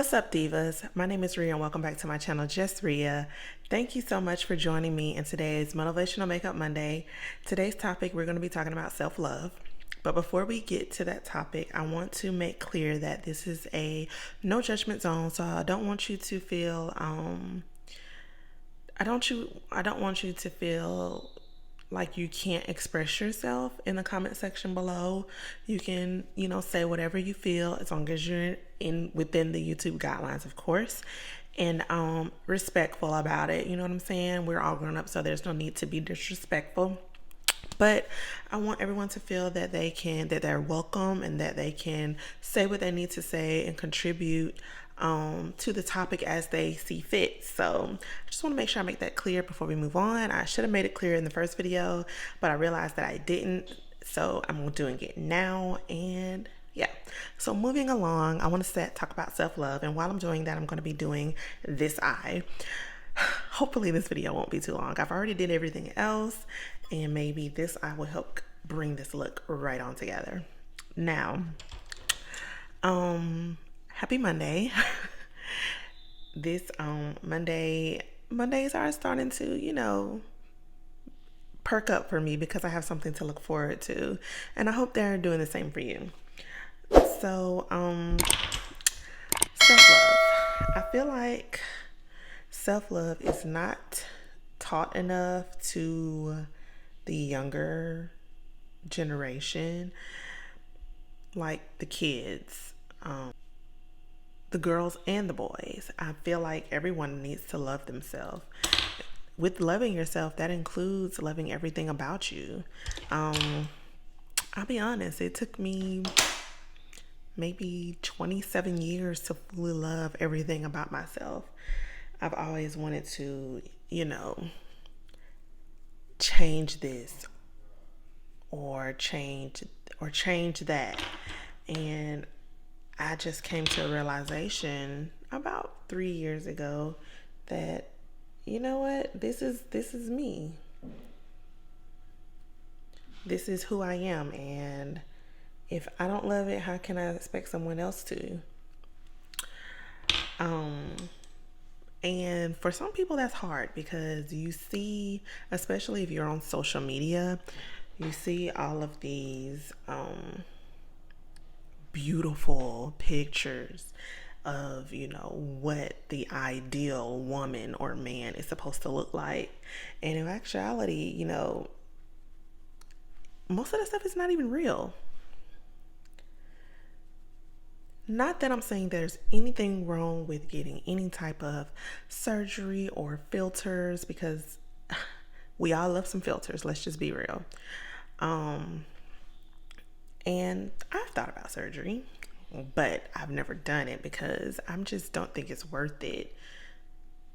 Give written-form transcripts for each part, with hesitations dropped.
What's up, divas? My name is Rhea and welcome back to my channel, Just Rhea. Thank you so much for joining me in today's Motivational Makeup Monday. Today's topic, we're going to be talking about self-love. But before we get to that topic, I want to make clear that this is a no judgment zone, so I don't want you to feel I don't want you to feel like you can't express yourself in the comment section below. You can, say whatever you feel as long as you're within the YouTube guidelines, of course, and respectful about it. You know what I'm saying? We're all grown up, so there's no need to be disrespectful. But I want everyone to feel that they're welcome and that they can say what they need to say and contribute to the topic as they see fit. So I just want to make sure I make that clear before we move on. I should have made it clear in the first video, but I realized that I didn't. So I'm doing it now. And yeah, so moving along, I want to talk about self-love. And while I'm doing that, I'm going to be doing this eye. Hopefully this video won't be too long. I've already did everything else, and maybe this eye will help bring this look right on together. Now, happy Monday. This Mondays are starting to, perk up for me because I have something to look forward to, and I hope they're doing the same for you. So, self-love. I feel like self-love is not taught enough to the younger generation, like the kids, the girls and the boys. I feel like everyone needs to love themselves. With loving yourself, that includes loving everything about you. I'll be honest, it took me maybe 27 years to fully love everything about myself. I've always wanted to, change this or change that. And I just came to a realization about 3 years ago that, you know what, this is me. This is who I am. And if I don't love it, how can I expect someone else to? And for some people that's hard because you see, especially if you're on social media, you see all of these beautiful pictures of, what the ideal woman or man is supposed to look like. And in actuality, most of that stuff is not even real. Not that I'm saying there's anything wrong with getting any type of surgery or filters, because we all love some filters. Let's just be real. And I've thought about surgery, but I've never done it because I just don't think it's worth it.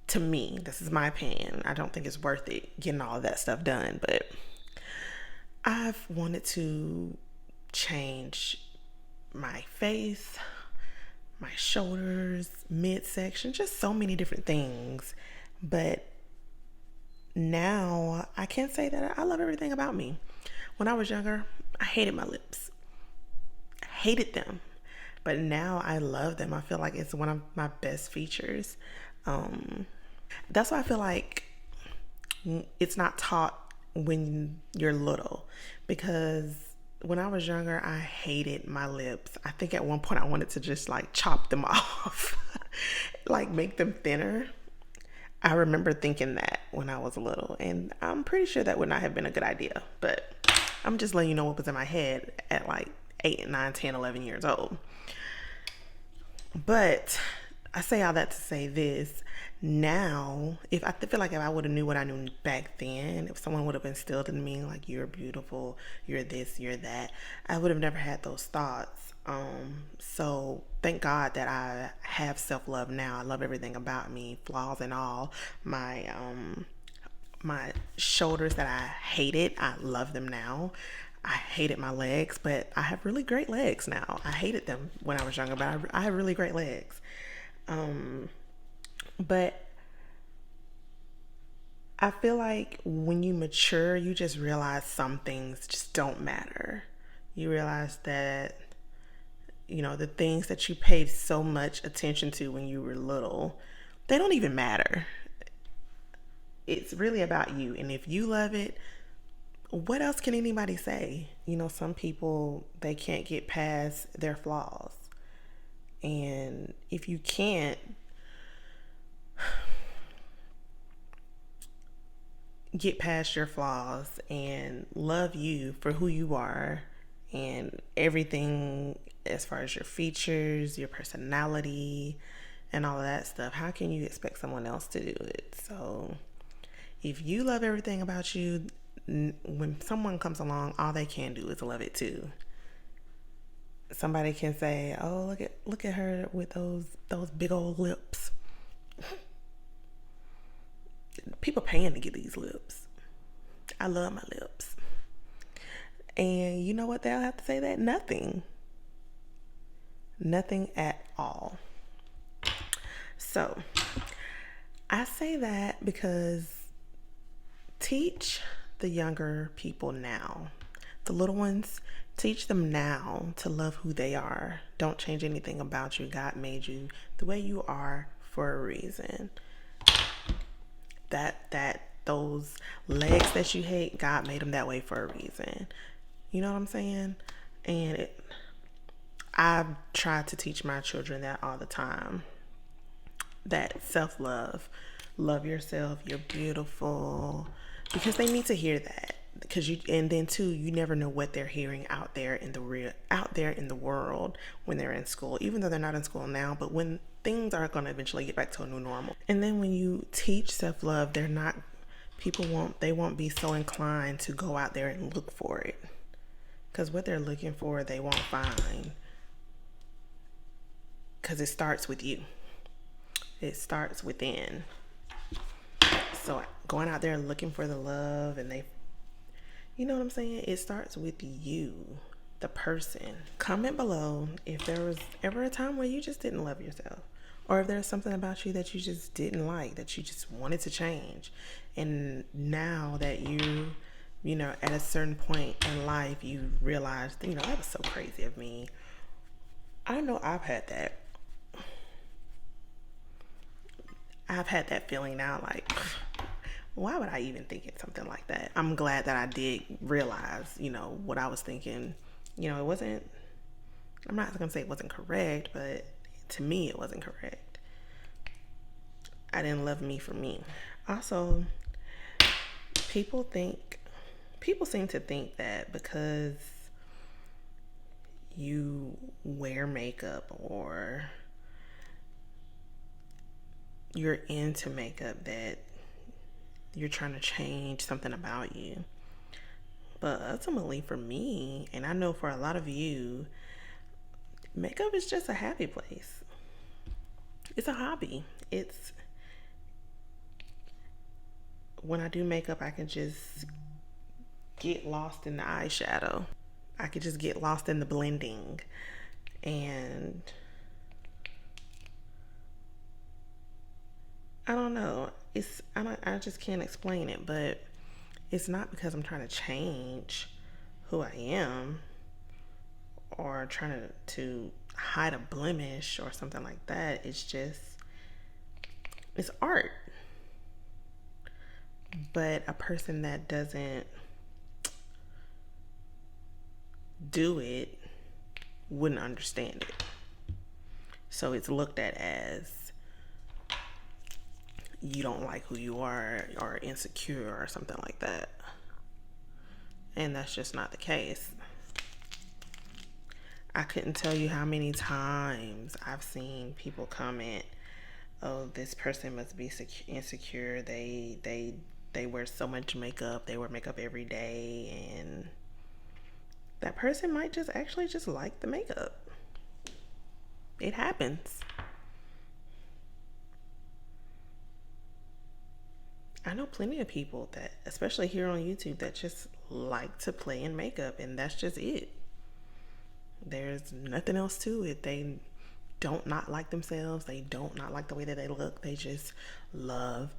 To me, this is my opinion. I don't think it's worth it getting all of that stuff done, but I've wanted to change my face, my shoulders, midsection, just so many different things. But now I can say that I love everything about me. When I was younger, I hated my lips. I hated them. But now I love them. I feel like it's one of my best features. That's why I feel like it's not taught when you're little, because when I was younger, I hated my lips. I think at one point I wanted to just chop them off, make them thinner. I remember thinking that when I was little, and I'm pretty sure that would not have been a good idea, but I'm just letting you know what was in my head at 8, 9, 10, 11 years old. But I say all that to say this. Now, I feel like if I would have knew what I knew back then, if someone would have instilled in me you're beautiful, you're this, you're that, I would have never had those thoughts. So thank God that I have self-love now. I love everything about me, flaws and all. My shoulders that I hated, I love them now. I hated my legs, but I have really great legs now. I hated them when I was younger, but I have really great legs. But I feel like when you mature, you just realize some things just don't matter. You realize that the things that you paid so much attention to when you were little, they don't even matter. It's really about you. And if you love it, what else can anybody say? Some people, they can't get past their flaws. And if you can't get past your flaws and love you for who you are and everything as far as your features, your personality, and all of that stuff, how can you expect someone else to do it? So if you love everything about you, when someone comes along, all they can do is love it too. Somebody can say, "Oh, look at her with those big old lips." People paying to get these lips. I love my lips. And you know what they'll have to say? That nothing at all. So I say that because teach the younger people now, the little ones, teach them now to love who they are. Don't change anything about you. God made you the way you are for a reason. Those legs that you hate, God made them that way for a reason. You know what I'm saying? And I try to teach my children that all the time. That self-love, love yourself, you're beautiful, because they need to hear that. And then too, you never know what they're hearing out there in the world when they're in school, even though they're not in school now, but when things are going to eventually get back to a new normal. And then when you teach self-love, they won't be so inclined to go out there and look for it, because what they're looking for, they won't find, because it starts with you. It starts within. So going out there looking for the love, and you know what I'm saying? It starts with you, the person. Comment below if there was ever a time where you just didn't love yourself, or if there's something about you that you just didn't like, that you just wanted to change. And now that at a certain point in life, you realize, that was so crazy of me. I know I've had that. I've had that feeling now, like, why would I even think it something like that? I'm glad that I did realize, what I was thinking. It wasn't, I'm not going to say it wasn't correct, but to me, it wasn't correct. I didn't love me for me. Also, people seem to think that because you wear makeup or you're into makeup that you're trying to change something about you. But ultimately for me, and I know for a lot of you, makeup is just a happy place. It's a hobby. When I do makeup, I can just get lost in the eyeshadow. I could just get lost in the blending. And I don't know. I just can't explain it, but it's not because I'm trying to change who I am or trying to hide a blemish or something like that. It's art. But a person that doesn't do it wouldn't understand it. So it's looked at as you don't like who you are or insecure or something like that. And that's just not the case. I couldn't tell you how many times I've seen people comment, "Oh, this person must be insecure. They wear so much makeup. They wear makeup every day." And that person might just actually just like the makeup. It happens. I know plenty of people that, especially here on YouTube, that just like to play in makeup, and that's just it. There's nothing else to it. They don't not like themselves. They don't not like the way that they look. They just love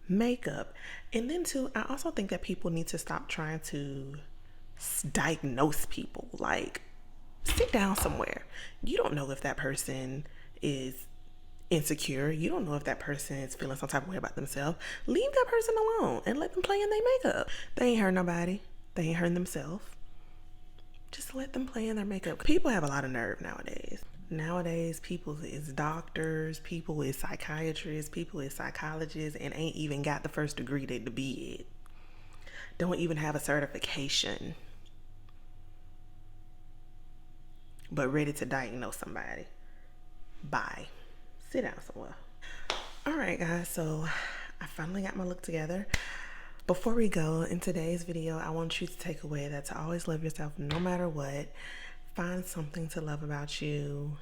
makeup. And then too, I also think that people need to stop trying to diagnose people. Like, sit down somewhere. You don't know if that person is insecure. You don't know if that person is feeling some type of way about themselves. Leave that person alone and let them play in their makeup. They ain't hurt nobody. They ain't hurting themselves. Just let them play in their makeup. People have a lot of nerve nowadays. Nowadays, people is doctors, people is psychiatrists, people is psychologists, and ain't even got the first degree to be it. Don't even have a certification, but ready to diagnose somebody. Bye. Sit down somewhere. All right, guys, so I finally got my look together. Before we go, in today's video, I want you to take away that to always love yourself no matter what. Find something to love about you.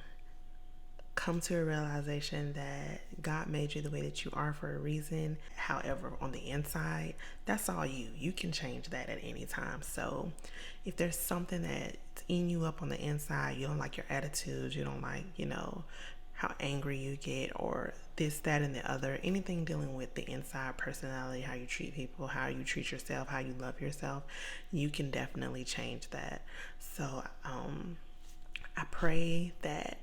Come to a realization that God made you the way that you are for a reason. However, on the inside, that's all you. You can change that at any time. So if there's something that's eating you up on the inside, you don't like your attitude, you don't like, how angry you get, or this, that, and the other, anything dealing with the inside personality, how you treat people, how you treat yourself, how you love yourself, you can definitely change that. So I pray that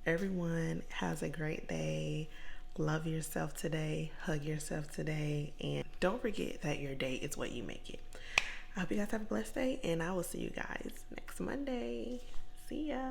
everyone has a great day. Love yourself today, hug yourself today, and don't forget that your day is what you make it. I hope you guys have a blessed day, and I will see you guys next Monday. See ya.